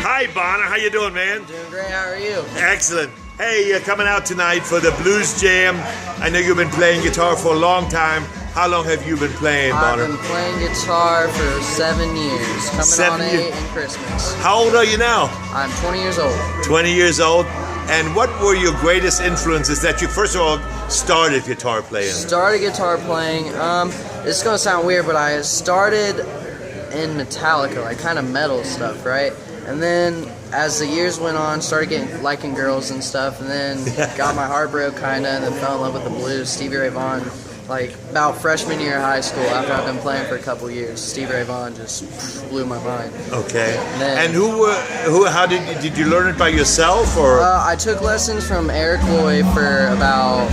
Hi, Bauner. How you doing, man? Doing great. How are you? Excellent. Hey, you're coming out tonight for the Blues Jam. I know you've been playing guitar for a long time. How long have you been playing, Bauner? I've been playing guitar for 7 years. Coming on 8 in Christmas. How old are you now? I'm 20 years old. 20 years old. And what were your greatest influences that you, first of all, started guitar playing? Started guitar playing. It's gonna sound weird, but I started in Metallica, like kind of metal stuff, right? And then as the years went on, started liking girls and stuff, and then got my heart broke kinda, and then fell in love with the blues. Stevie Ray Vaughan, like about freshman year of high school, after I've been playing for a couple years, Stevie Ray Vaughan just blew my mind. Okay. And how did you learn it by yourself, or? I took lessons from Eric Loy for about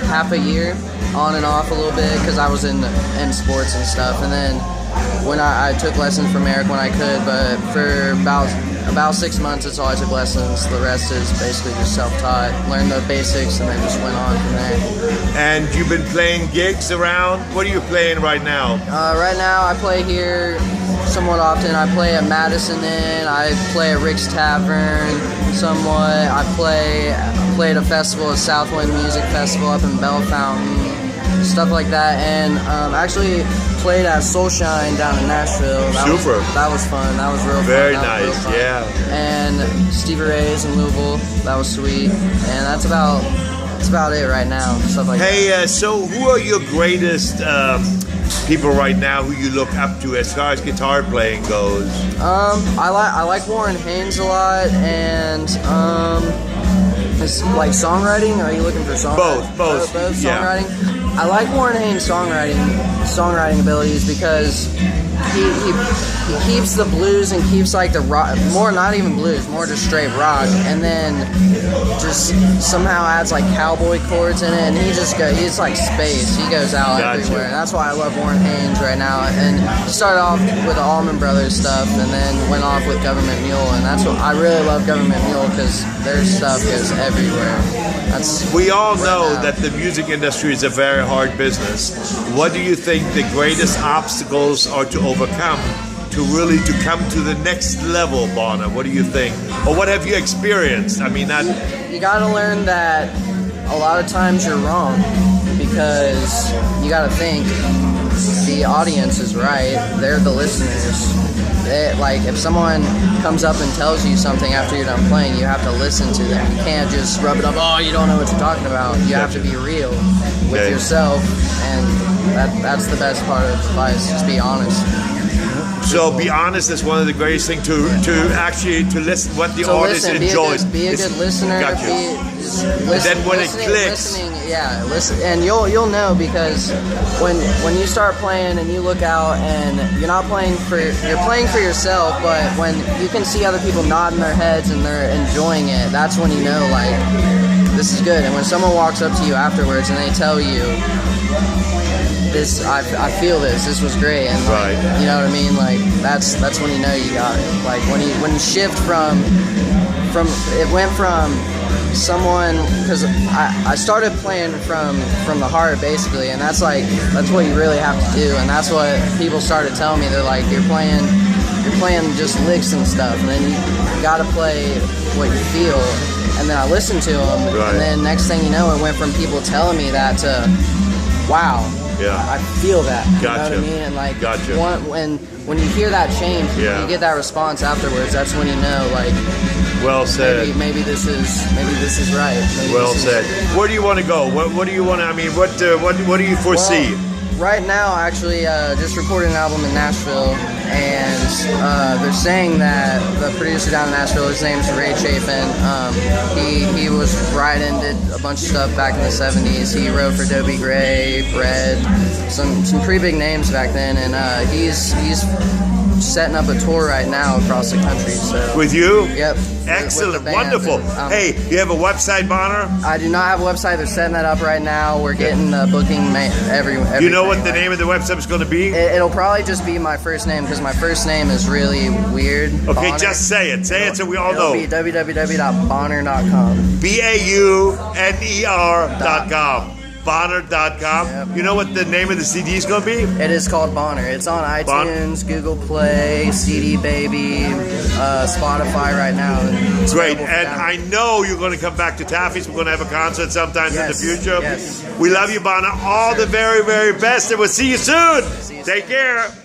half a year, on and off a little bit, because I was in sports and stuff, and then when I took lessons from Eric when I could, but for about 6 months that's all I took lessons. The rest is basically just self-taught. Learned the basics and then just went on from there. And you've been playing gigs around? What are you playing right now? Right now I play here somewhat often. I play at Madison Inn. I play at Rick's Tavern somewhat. I played a festival at Southwind Music Festival up in Bell Fountain, stuff like that. And actually played at Soulshine down in Nashville. That was fun. That was real fun. Very nice, yeah. And Stevie Ray's in Louisville. That was sweet. And that's about it right now. Stuff like that. Hey, so who are your greatest people right now who you look up to as far as guitar playing goes? I like Warren Haynes a lot, and it's like songwriting. Are you looking for songwriting? Both songwriting. Yeah. I like Warren Haynes' songwriting abilities because he keeps the blues and keeps like the rock, more not even blues, more just straight rock, and then just somehow adds like cowboy chords in it, and he's like space. He goes out everywhere, and that's why I love Warren Haynes right now. And he started off with the Allman Brothers stuff, and then went off with Government Mule, and that's what I really love Government Mule, because their stuff goes everywhere. We all know that the music industry is a very hard business. What do you think the greatest obstacles are to overcome to come to the next level, Bauner? What do you think? Or what have you experienced? I mean, you gotta learn that a lot of times you're wrong, because you gotta think the audience is right. They're the listeners. Like, if someone comes up and tells you something after you're done playing, you have to listen to them. You can't just rub it up, oh, you don't know what you're talking about. You have to be real with yourself, and that's the best part of advice, just be honest. So be honest is one of the greatest things to listen what the artist enjoys. Be a good listener. Got you. And then when it clicks, listen, and you'll know, because when you start playing and you look out and you're playing for yourself, but when you can see other people nodding their heads and they're enjoying it, that's when you know, like, this is good. And when someone walks up to you afterwards and they tell you, I feel this was great, and like, you know what I mean, like that's when you know you got it. Like when you shift from it went from someone, because I started playing from the heart basically, and that's what you really have to do, and that's what people started telling me. They're like, you're playing just licks and stuff, and then you gotta play what you feel. And then I listened to them, and then next thing you know, it went from people telling me that to, wow, I feel that. You know what I mean? And like, when you hear that change, you get that response afterwards. That's when you know, like, well said. Maybe this is right. Well said. Where do you want to go? What do you want to? I mean, what do you foresee? Well, right now, actually, just recorded an album in Nashville, and they're saying that the producer down in Nashville, his name's Ray Chafin. He was writing, did a bunch of stuff back in the 70s. He wrote for Dobie Gray, Red, some pretty big names back then, and he's setting up a tour right now across the country. So with you? Yep. Excellent, wonderful. Hey, you have a website, Bauner? I do not have a website. They're setting that up right now. We're getting the booking every. You know what the name of the website is going to be? It'll probably just be my first name, because my first name is really weird. Okay, Bauner. Just say it. Say it so we all know. It'll be www.bauner.com. BAUNER.com. Bauner.com. Yep. You know what the name of the CD is going to be? It is called Bauner. It's on iTunes, Google Play, CD Baby, Spotify right now. It's Great. available for And download. I know you're going to come back to TAFFYs. We're going to have a concert sometime in the future. Yes. We love you, Bauner. All the very, very best, and we'll see you soon. See you Take soon. care.